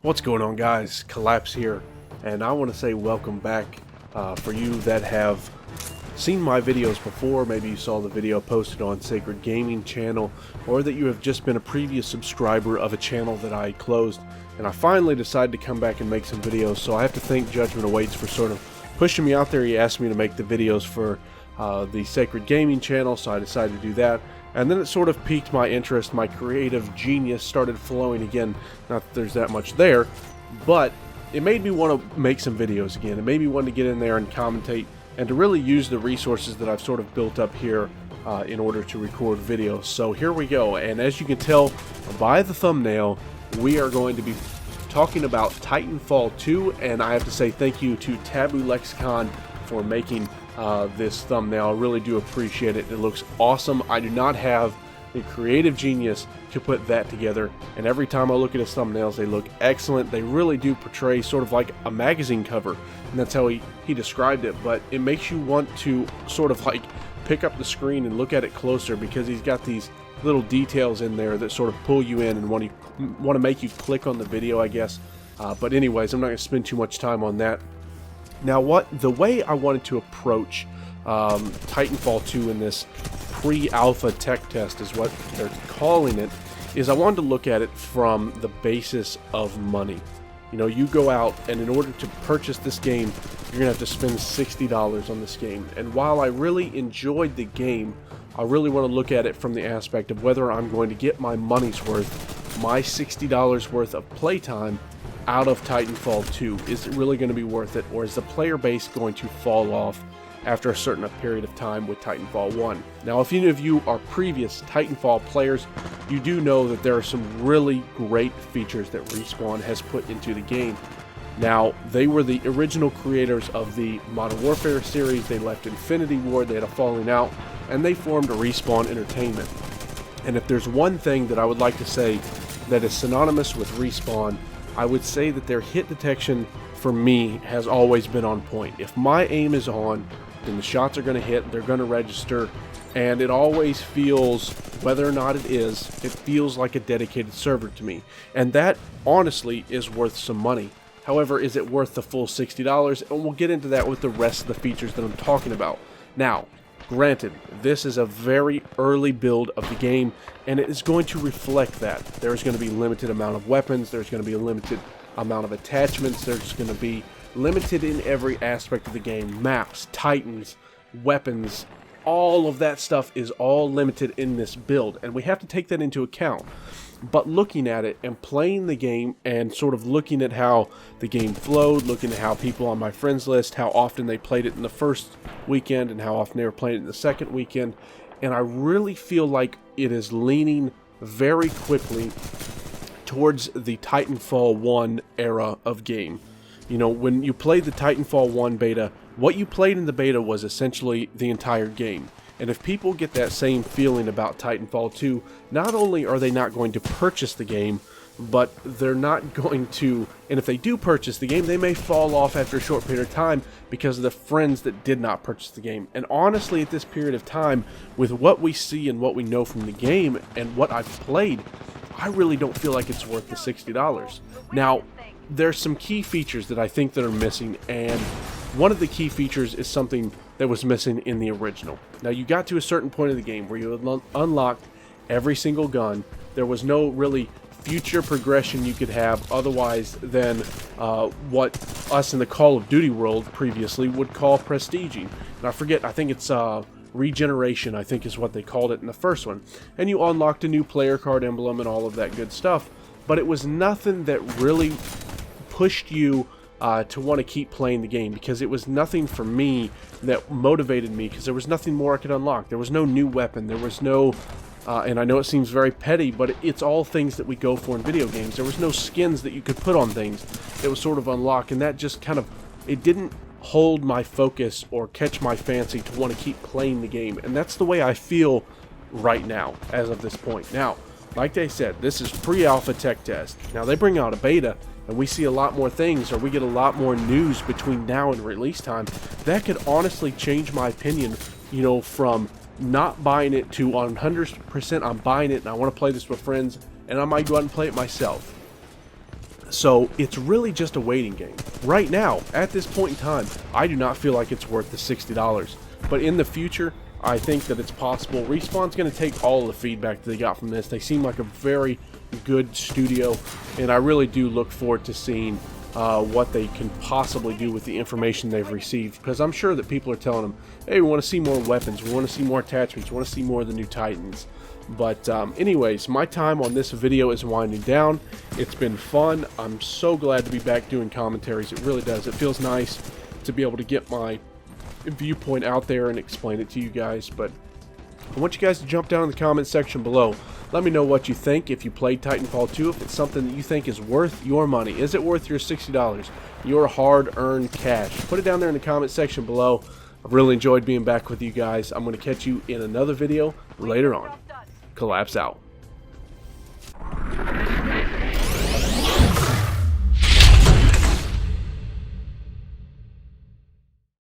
What's going on, guys? Collapse here, and I want to say welcome back. For you that have seen my videos before, maybe you saw the video posted on Sacred Gaming channel, or that you have just been a previous subscriber of a channel that I closed, and I finally decided to come back and make some videos. So I have to thank Judgment Awaits for sort of pushing me out there. He asked me to make the videos for the Sacred Gaming channel, so I decided to do that. And then it sort of piqued my interest. My creative genius started flowing again. Not that there's that much there, but it made me want to make some videos again. It made me want to get in there and commentate and to really use the resources that I've sort of built up here in order to record videos. So here we go. And as you can tell by the thumbnail, we are going to be talking about Titanfall 2. And I have to say thank you to Taboo Lexicon for making this thumbnail. I really do appreciate it. It looks awesome. I do not have the creative genius to put that together, and every time I look at his thumbnails, they look excellent. They really do portray sort of like a magazine cover, and that's how he described it. But it makes you want to sort of like pick up the screen and look at it closer, because he's got these little details in there that sort of pull you in and want to make you click on the video, I guess. But anyways, I'm not going to spend too much time on that. Now, the way I wanted to approach Titanfall 2 in this pre-alpha tech test is what they're calling it, is I wanted to look at it from the basis of money. You know, you go out, and in order to purchase this game, you're going to have to spend $60 on this game. And while I really enjoyed the game, I really want to look at it from the aspect of whether I'm going to get my money's worth, my $60 worth of playtime out of Titanfall 2. Is it really going to be worth it, or is the player base going to fall off after a certain period of time with Titanfall 1? Now, if any of you are previous Titanfall players, you do know that there are some really great features that Respawn has put into the game. Now, they were the original creators of the Modern Warfare series. They left Infinity Ward, they had a falling out, and they formed Respawn Entertainment. And if there's one thing that I would like to say that is synonymous with Respawn, I would say that their hit detection for me has always been on point. If my aim is on, then the shots are going to hit, they're going to register, and it always feels, whether or not it is, it feels like a dedicated server to me. And that, honestly, is worth some money. However, is it worth the full $60? And we'll get into that with the rest of the features that I'm talking about. Now, granted, this is a very early build of the game, and it is going to reflect that. There's going to be a limited amount of weapons, there's going to be a limited amount of attachments, there's going to be limited in every aspect of the game. Maps, titans, weapons, all of that stuff is all limited in this build, and we have to take that into account. But looking at it and playing the game and sort of looking at how the game flowed, looking at how people on my friends list, how often they played it in the first weekend and how often they were playing it in the second weekend, and I really feel like it is leaning very quickly towards the Titanfall 1 era of game. You know, when you played the Titanfall 1 beta, what you played in the beta was essentially the entire game. And if people get that same feeling about Titanfall 2, not only are they not going to purchase the game, but they're not going to, and if they do purchase the game, they may fall off after a short period of time because of the friends that did not purchase the game. And honestly, at this period of time, with what we see and what we know from the game and what I've played, I really don't feel like it's worth the $60. Now, there's some key features that I think that are missing, and one of the key features is something that was missing in the original. Now, you got to a certain point of the game where you unlocked every single gun. There was no really future progression you could have otherwise than what us in the Call of Duty world previously would call prestiging. And I forget, I think it's regeneration, I think is what they called it in the first one. And you unlocked a new player card emblem and all of that good stuff. But it was nothing that really pushed you to want to keep playing the game, because it was nothing for me that motivated me, because there was nothing more I could unlock. There was no new weapon, there was no, and I know it seems very petty, but it's all things that we go for in video games. There was no skins that you could put on things that was sort of unlocked, and that just kind of, it didn't hold my focus or catch my fancy to want to keep playing the game. And that's the way I feel right now, as of this point. Now, like they said, this is pre-alpha tech test. Now, they bring out a beta, and we see a lot more things, or we get a lot more news between now and release time. That could honestly change my opinion, you know, from not buying it to 100% I'm buying it and I want to play this with friends, and I might go out and play it myself. So it's really just a waiting game. Right now, at this point in time, I do not feel like it's worth the $60. But in the future, I think that it's possible. Respawn's going to take all the feedback that they got from this. They seem like a very good studio, and I really do look forward to seeing what they can possibly do with the information they've received, because I'm sure that people are telling them, hey, we want to see more weapons, we want to see more attachments, we want to see more of the new Titans. But anyways, my time on this video is winding down. It's been fun. I'm so glad to be back doing commentaries. It really does. It feels nice to be able to get my viewpoint out there and explain it to you guys. But I want you guys to jump down in the comment section below. Let me know what you think, if you played Titanfall 2, if it's something that you think is worth your money. Is it worth your $60, your hard-earned cash? Put it down there in the comment section below. I've really enjoyed being back with you guys. I'm going to catch you in another video later on. Collapse out.